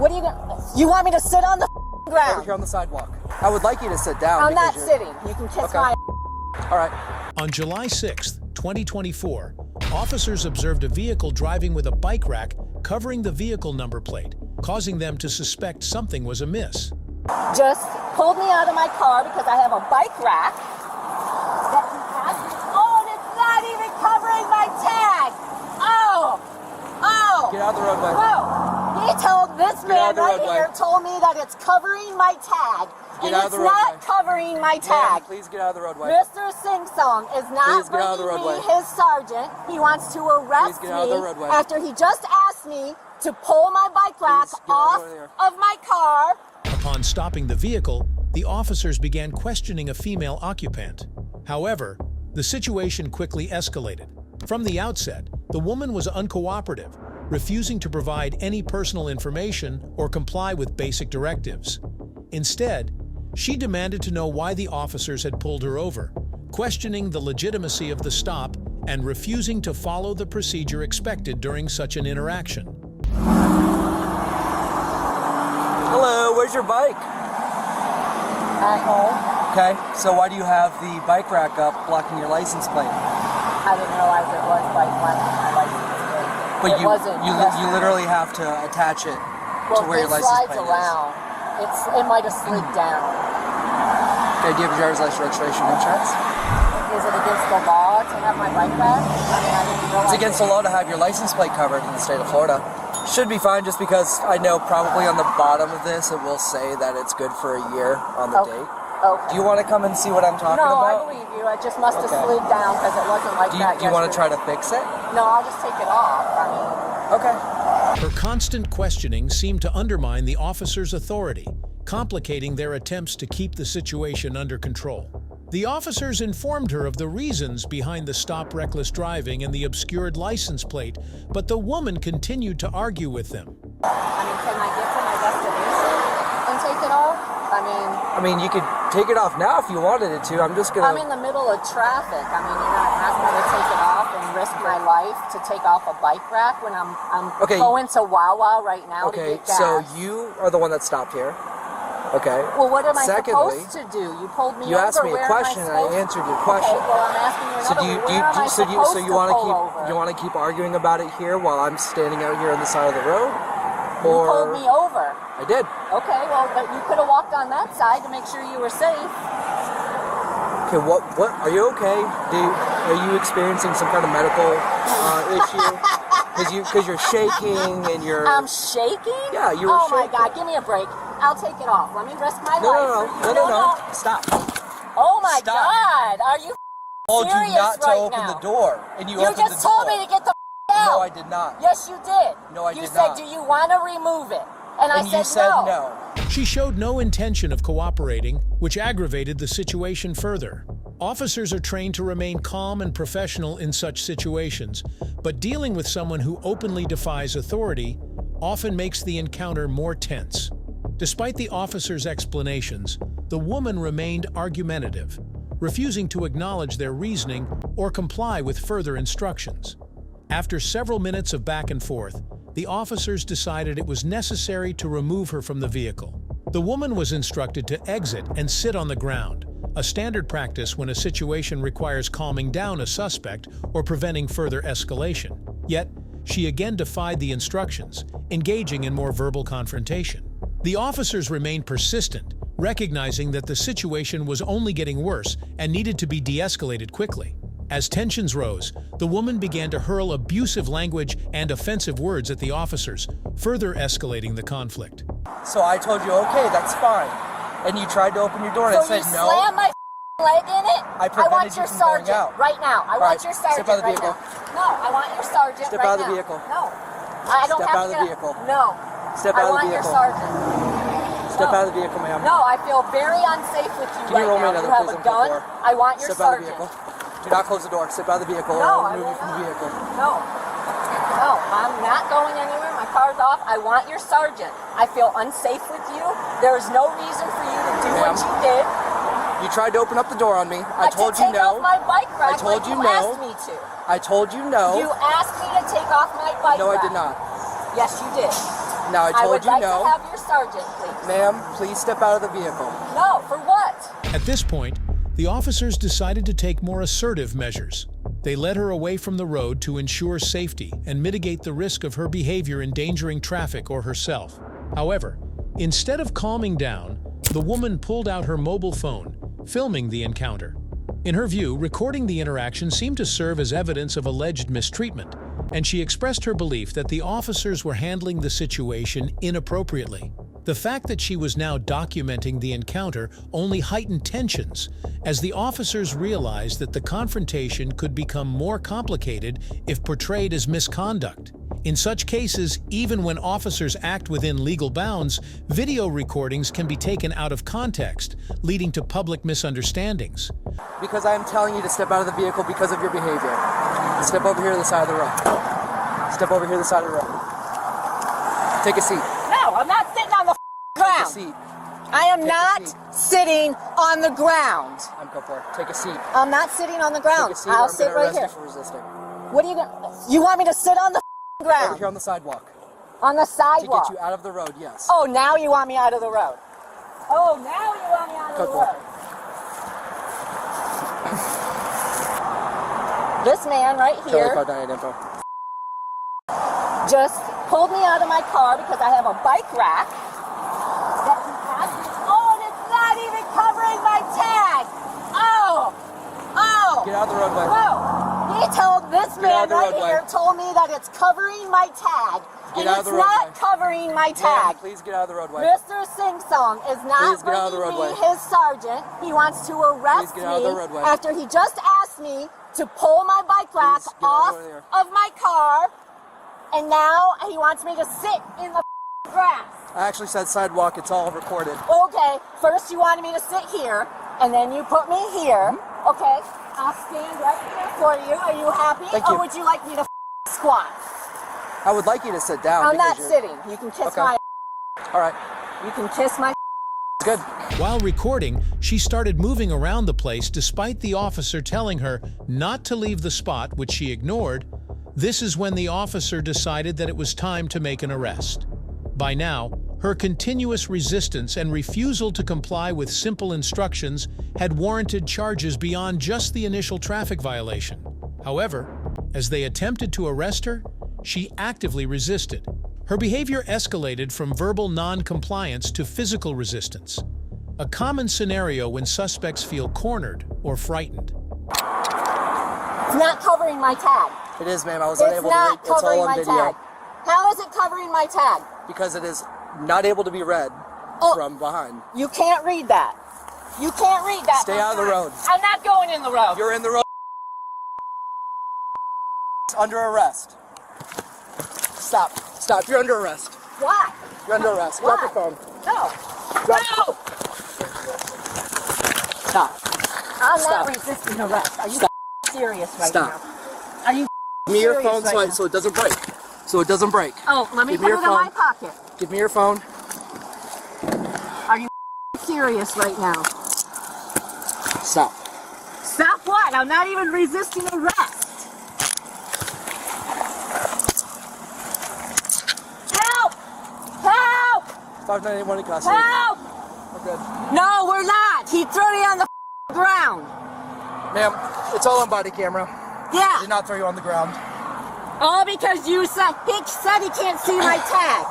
What are you gonna... You want me to sit on the ground? Over here on the sidewalk. I would like you to sit down. I'm not sitting. You can kiss my... All right. On July 6th, 2024, officers observed a vehicle driving with a bike rack covering the vehicle number plate, causing them to suspect something was amiss. Just pulled me out of my car because I have a bike rack that he has. Oh, and it's not even covering my tag. Oh. Get out of the roadway. Whoa. He told this man right here told me that it's covering my tag. And it's not covering my tag. Please get out of the roadway. Mr. Sing Song is not bringing me his sergeant. He wants to arrest me after he just asked me to pull my bike rack off of my car. Upon stopping the vehicle, the officers began questioning a female occupant. However, the situation quickly escalated. From the outset, the woman was uncooperative, refusing to provide any personal information or comply with basic directives. Instead, she demanded to know why the officers had pulled her over, questioning the legitimacy of the stop and refusing to follow the procedure expected during such an interaction. Hello, where's your bike? At home. Okay, so why do you have the bike rack up blocking your license plate? I didn't realize it was bike blocking my license plate. But you literally have to attach it to where your license plate is. Well, it slides around. It might have slid down. Okay, do you have your driver's license, registration, insurance? Is it against the law to have my bike rack? I mean, I didn't realize. It's against the law to have your license plate covered in the state of Florida. Should be fine, just because I know probably on the bottom of this it will say that it's good for a year on the date. Okay. Do you want to come and see what I'm talking about? No, I believe you. I just must have slid down because it wasn't like that. Do you want to try to fix it? No, I'll just take it off. I mean. Okay. Her constant questioning seemed to undermine the officers' authority, complicating their attempts to keep the situation under control. The officers informed her of the reasons behind the stop reckless driving and the obscured license plate, but the woman continued to argue with them. I mean, can I get to my destination and take it off? I mean, you could take it off now if you wanted it to. I'm in the middle of traffic. I mean, you're not asking me to take it off and risk my life to take off a bike rack when I'm going to Wawa right now to get gas. So you are the one that stopped here. Okay. Well, what am I supposed to do? You pulled me over. You asked me a question and I answered your question. Okay, well, I'm asking you another. So you want to keep arguing about it here while I'm standing out here on the side of the road? You pulled me over. I did. Okay, well, but you could have walked on that side to make sure you were safe. Okay, what are you okay? Are you experiencing some kind of medical issue? Because you're shaking and you're... I'm shaking? Yeah, you were shaking. Oh my God, give me a break. I'll take it off. Let me risk my life. No. Stop. Oh my God, are you I told you not to open the door, and you opened the door. You just told me to get the out. No, I did not. Yes, you did. No, I did not. You said, do you want to remove it? And I said no. She showed no intention of cooperating, which aggravated the situation further. Officers are trained to remain calm and professional in such situations, but dealing with someone who openly defies authority often makes the encounter more tense. Despite the officer's explanations, the woman remained argumentative, refusing to acknowledge their reasoning or comply with further instructions. After several minutes of back and forth, the officers decided it was necessary to remove her from the vehicle. The woman was instructed to exit and sit on the ground, a standard practice when a situation requires calming down a suspect or preventing further escalation. Yet, she again defied the instructions, engaging in more verbal confrontation. The officers remained persistent, recognizing that the situation was only getting worse and needed to be de-escalated quickly. As tensions rose, the woman began to hurl abusive language and offensive words at the officers, further escalating the conflict. So I told you, okay, that's fine. And you tried to open your door and I said no. So you slammed my leg in it? I want your sergeant right now. I want your sergeant step out of the vehicle. No, I want your sergeant Step out of the vehicle. No. I don't step have out of the vehicle. No. Step out of the vehicle. I want your sergeant. Step out of the vehicle, ma'am. No, I feel very unsafe with you right now. You have a gun. I want your sergeant. Step out of the vehicle. Do not close the door. Step out of the vehicle. No, I'll remove you from the vehicle. No. No, I'm not going anywhere. My car's off. I want your sergeant. I feel unsafe with you. There is no reason for you to do what you did. You tried to open up the door on me. I told you no. Take off my bike rack. I told you no. Asked me to. I told you no. You asked me to take off my bike rack. No, I did not. Yes, you did. Now, I told you I would like no. to have your sergeant, please. Ma'am, please step out of the vehicle. No, for what? At this point, the officers decided to take more assertive measures. They led her away from the road to ensure safety and mitigate the risk of her behavior endangering traffic or herself. However, instead of calming down, the woman pulled out her mobile phone, filming the encounter. In her view, recording the interaction seemed to serve as evidence of alleged mistreatment, and she expressed her belief that the officers were handling the situation inappropriately. The fact that she was now documenting the encounter only heightened tensions, as the officers realized that the confrontation could become more complicated if portrayed as misconduct. In such cases, even when officers act within legal bounds, video recordings can be taken out of context, leading to public misunderstandings. Because I am telling you to step out of the vehicle because of your behavior. Step over here to the side of the road. Step over here to the side of the road. Take a seat. No, I'm not sitting on the ground. Take a seat. I am Take a not seat. sitting on the ground. I'm go for it. Take a seat. I'm not sitting on the ground. Take a seat. I'll I'm sit gonna right arrest here. you for resisting. What are you going to... You want me to sit on the Over ground? here on the sidewalk. On the To sidewalk? get you out of the road, yes. Oh, now you want me out of the road. Oh, now you want me out of Go the for it. road. This man right Charlie here 598 info. just pulled me out of my car because I have a bike rack that he has. Oh, and it's not even covering my tag. Oh, oh. Get out of the roadway. Whoa. He told this Get out man of the right roadway. here told me that it's covering my tag. Get and out of it's the not roadway. covering my Ma'am, tag. please get out of the roadway. Mr. Sing Song is not Please get out of the bringing me roadway. his sergeant. He wants to arrest Please get out of the me roadway. after he just asked me to pull my bike rack Please get out off of there. of my car, and now he wants me to sit in the grass. I actually said sidewalk. It's all recorded. Okay, first you wanted me to sit here, and then you put me here. Okay, I'll stand right here for you. Are you happy? Thank or you. would you like me to squat? I would like you to sit down. I'm not because you're- sitting. You can kiss Okay. my... All right. You can kiss my... Good. While recording, she started moving around the place despite the officer telling her not to leave the spot, which she ignored. This is when the officer decided that it was time to make an arrest. By now, her continuous resistance and refusal to comply with simple instructions had warranted charges beyond just the initial traffic violation. However, as they attempted to arrest her, she actively resisted. Her behavior escalated from verbal non-compliance to physical resistance, a common scenario when suspects feel cornered or frightened. It's not covering my tag. It is, ma'am. I was It's unable to not read. It's all covering on my video. tag. How is it covering my tag? Because it is not able to be read Oh. from behind. You can't read that. You can't read that. Stay out of the road. I'm not going in the road. You're in the road. Under arrest. Stop. Stop. You're under arrest. Why? You're under arrest. Drop your phone. No. Drop No. Stop. I'm Stop. not resisting arrest. Are you Stop. serious right Stop. now? Are you Give me your serious phone right now? so it doesn't break. So it doesn't break. Oh, let me Give put me it your in my phone. pocket. Give me your phone. Are you serious right now? Stop. Stop what? I'm not even resisting arrest. Help! Help! 591 in custody. Help! We're good. No, we're not. He threw me on the ground. Ma'am, it's all on body camera. Yeah. Did not throw you on the ground. All because you said he can't see my tag.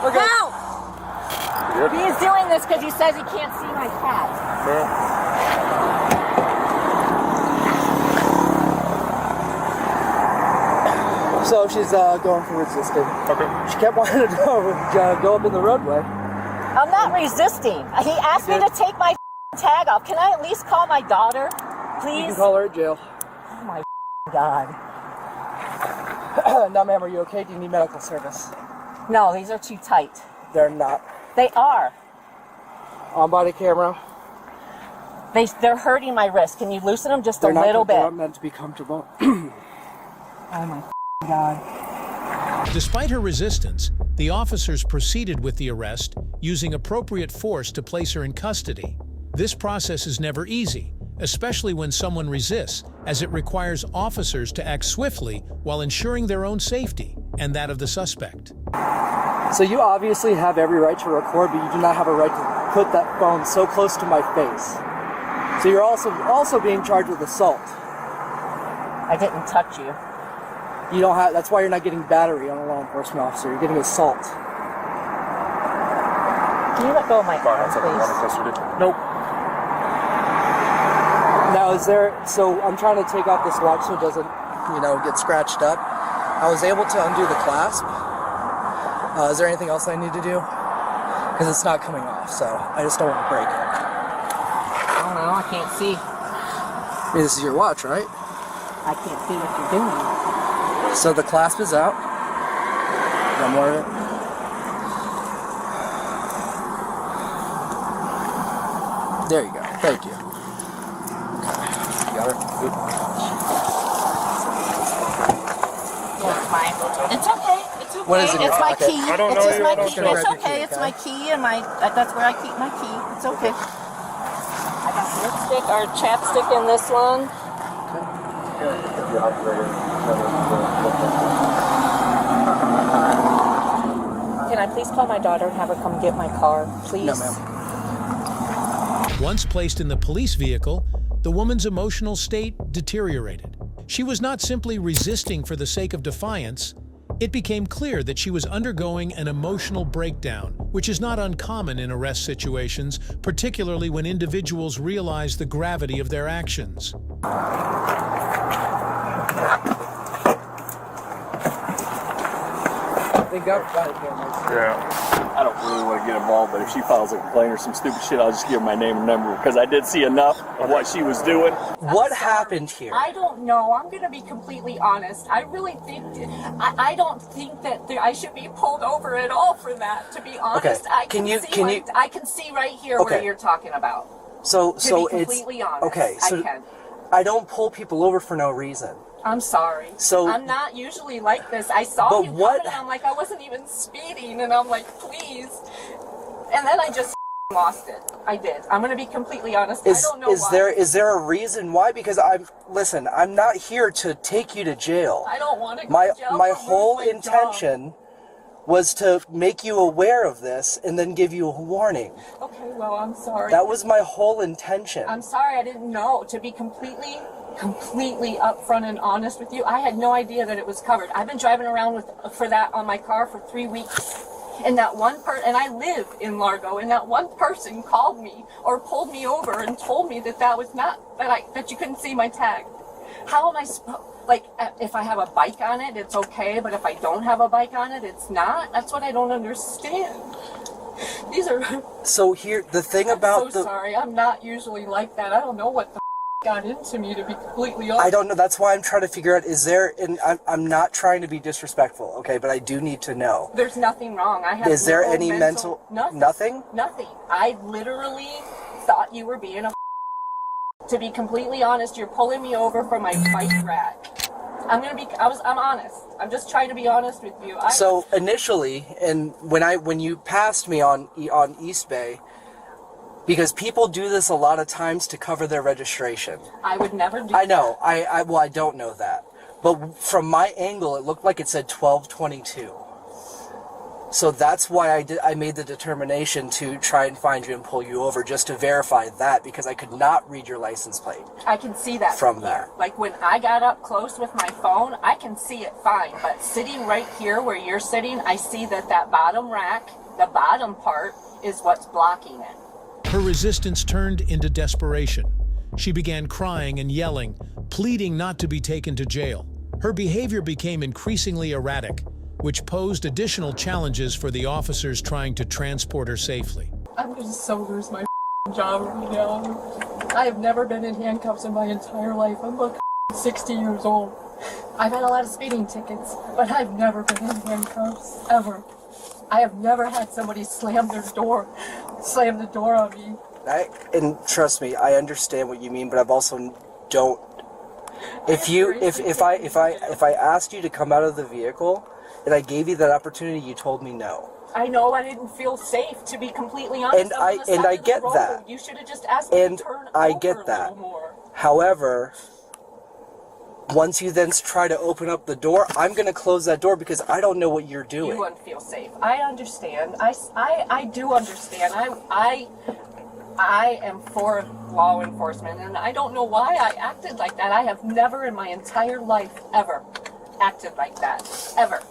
We're good. Help! He's doing this because he says he can't see my tag. So she's going for resisting. Okay. She kept wanting to go up in the roadway. I'm not resisting. He asked me to take my tag off. Can I at least call my daughter, You please? can call her at jail. Oh my God. Now, ma'am, are you okay? Do you need medical service? No, these are too tight. They're not. They are. On body camera. They're hurting my wrist. Can you loosen them just a They're little They're bit? not meant to be comfortable. Oh my God. Despite her resistance, the officers proceeded with the arrest, using appropriate force to place her in custody. This process is never easy, especially when someone resists, as it requires officers to act swiftly while ensuring their own safety and that of the suspect. So you obviously have every right to record, but you do not have a right to put that phone so close to my face. So you're also being charged with assault. I didn't touch you. You don't have. That's why you're not getting battery on a law enforcement officer. You're getting assault. Can you let go of my arm, please? Nope. Now, so I'm trying to take off this watch so it doesn't, get scratched up. I was able to undo the clasp. Is there anything else I need to do? Because it's not coming off, so I just don't want to break it. I don't know, I can't see. This is your watch, right? I can't see what you're doing. So the clasp is out. One more of it. There you go. Thank you. Okay. You got it? It's okay. It's okay. What is it? It's my Okay. key. I don't It's know just you. my I don't key. know. It's okay. It's my key and that's where I keep my key. It's okay. I got lipstick or chapstick in this one. Can I please call my daughter and have her come get my car, please? No, ma'am. Once placed in the police vehicle, the woman's emotional state deteriorated. She was not simply resisting for the sake of defiance. It became clear that she was undergoing an emotional breakdown, which is not uncommon in arrest situations, particularly when individuals realize the gravity of their actions. Yeah. I don't really want to get involved, but if she files a complaint or some stupid shit, I'll just give her my name and number because I did see enough of what she was doing. What happened here? I don't know. I'm going to be completely honest. I really think, I don't think that I should be pulled over at all for that, to be honest. Okay. I can see right here Okay. what you're talking about. So To it's be completely honest. okay. So I can. I don't pull people over for no reason. I'm sorry. So- I'm not usually like this. I saw But you what- coming, and I'm like, I wasn't even speeding, and I'm like, please. And then I just lost it. I did. I'm going to be completely honest. I don't know why. Is there a reason why? Because I'm not here to take you to jail. I don't want to go My to jail. my I'll lose whole my intention was to make you aware of this and then give you a warning. job. Okay, well, I'm sorry. That was my whole intention. I'm sorry, I didn't know. To be completely upfront and honest with you, I had no idea that it was covered. I've been driving around for that on my car for 3 weeks. And that one and I live in Largo, and that one person called me or pulled me over and told me that was not, that you couldn't see my tag. How am I supposed, if I have a bike on it, it's okay, but if I don't have a bike on it, it's not? That's what I don't understand. These are... So here, the thing about I'm so sorry, I'm not usually like that. I don't know what the got into me, to be completely honest. I don't know. That's why I'm trying to figure out, and I'm not trying to be disrespectful, okay, but I do need to know. There's nothing wrong. I have Is there no any mental... Nothing? Nothing. I literally thought you were being a to be completely honest, you're pulling me over for my bike rack. I'm honest. I'm just trying to be honest with you. So initially, and when you passed me on East Bay, because people do this a lot of times to cover their registration. I would never do that. I know. I don't know that. But from my angle, it looked like it said 1222. So that's why I made the determination to try and find you and pull you over, just to verify that, because I could not read your license plate. I can see that from there. Like when I got up close with my phone, I can see it fine. But sitting right here where you're sitting, I see that bottom rack, the bottom part, is what's blocking it. Her resistance turned into desperation. She began crying and yelling, pleading not to be taken to jail. Her behavior became increasingly erratic, which posed additional challenges for the officers trying to transport her safely. I'm going to so lose my job right now. I have never been in handcuffs in my entire life. I'm like 60 years old. I've had a lot of speeding tickets, but I've never been in handcuffs, ever. I have never had somebody slam the door on me. And trust me, I understand what you mean, but I've also don't. If I asked you to come out of the vehicle and I gave you that opportunity, you told me no. I know I didn't feel safe, to be completely honest. And I get that. You should have just asked me to turn over I get a that. little more. However, once you then try to open up the door, I'm going to close that door because I don't know what you're doing. You wouldn't feel safe. I understand. I do understand. I am for law enforcement, and I don't know why I acted like that. I have never in my entire life ever acted like that. Ever.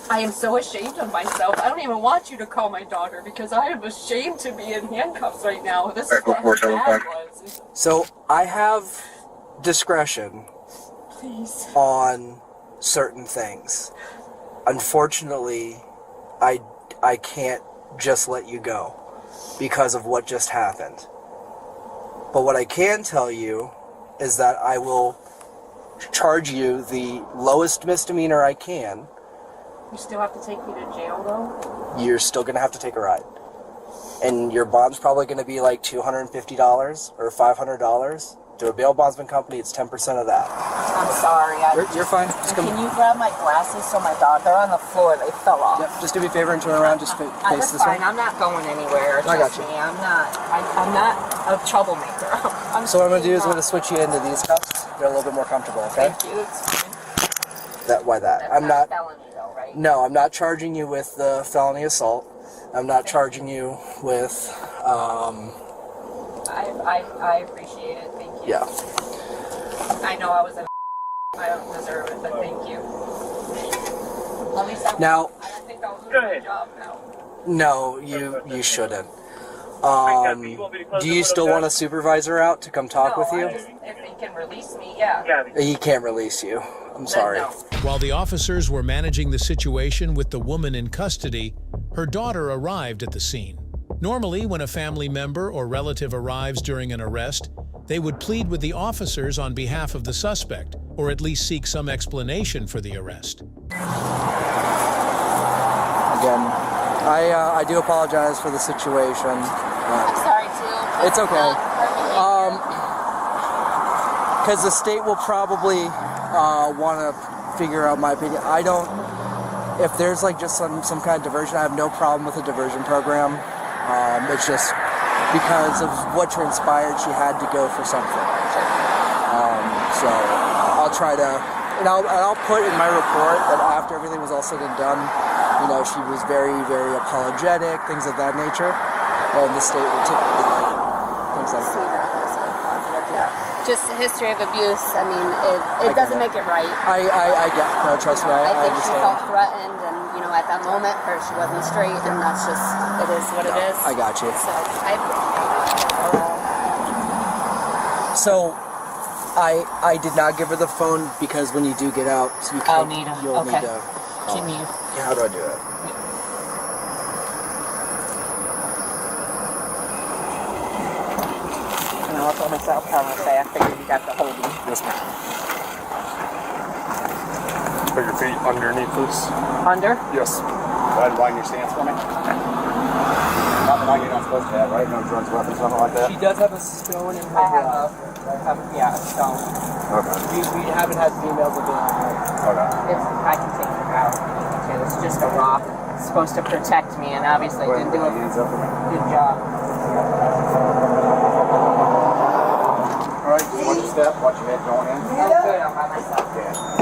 I am so ashamed of myself. I don't even want you to call my daughter because I am ashamed to be in handcuffs right now. This is what her dad was. So I have discretion Please. on certain things. Unfortunately, I can't just let you go because of what just happened. But what I can tell you is that I will charge you the lowest misdemeanor I can. You still have to take me to jail, though? You're still going to have to take a ride. And your bond's probably going to be like $250 or $500. To a bail bondsman company, it's 10% of that. I'm sorry. You're fine. Just come. Can you grab my glasses so my dog? They're on the floor. They fell off. Yep, just do me a favor and turn around. Just face That's this fine. way. I'm not going anywhere. I got Trust you. me. I'm not. I'm not a troublemaker. So what I'm going to do is I'm going to switch you into these cuffs. They're a little bit more comfortable, okay? Thank you. It's fine. Why that? That's I'm not. felony though, right? No, I'm not charging you with felony assault. I'm not charging you with. I appreciate it. Thank you. Yeah. I know I was an I don't deserve it, but thank you. At least I Now. I don't think I was doing my job now. No, you shouldn't. Do you still want a supervisor out to come talk with you? If they can release me, yeah. He can't release you. I'm sorry. No. While the officers were managing the situation with the woman in custody, her daughter arrived at the scene. Normally, when a family member or relative arrives during an arrest, they would plead with the officers on behalf of the suspect, or at least seek some explanation for the arrest. Again, I do apologize for the situation. I'm sorry too. It's okay. Because the state will probably want to figure out my opinion. I don't. If there's like just some kind of diversion, I have no problem with a diversion program. It's just because of what transpired, she had to go for something. So I'll try to, and I'll put in my report that after everything was all said and done, you know, she was very, very apologetic, things of that nature, and the state would typically like things like that. Just a history of abuse. I mean, it doesn't make it right. I get, no, trust me, I think she understand. felt threatened, and you know, at that moment, she wasn't straight, and that's just it is what it is. I got you. So So, I did not give her the phone because when you do get out, you I'll can't, need her. you'll Okay. need to. Can you? Yeah, how do I do it? And I'll tell myself, I figured you got the holding. Yes, ma'am. Put your feet underneath this. Under? Yes. Go ahead and widen your stance for me. Nothing like you're not supposed to have, right? No drugs, weapons, nothing like that? She does have a stone in her I have bra. Yeah, a stone. Okay. We haven't had females have been on her. Okay. I can take it out. Okay, it's just a rock. It's supposed to protect me, and obviously Go didn't ahead do and put a your hands up for me. good job. All right, just watch your step, watch your head going in. I'm good. I'm by myself. Yeah.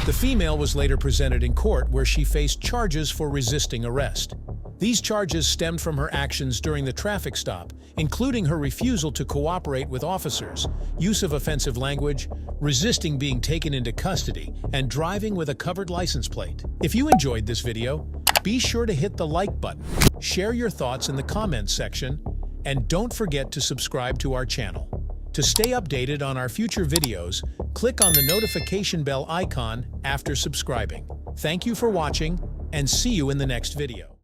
The female was later presented in court where she faced charges for resisting arrest. These charges stemmed from her actions during the traffic stop, including her refusal to cooperate with officers, use of offensive language, resisting being taken into custody, and driving with a covered license plate. If you enjoyed this video, be sure to hit the like button, share your thoughts in the comments section, and don't forget to subscribe to our channel. To stay updated on our future videos, click on the notification bell icon after subscribing. Thank you for watching, and see you in the next video.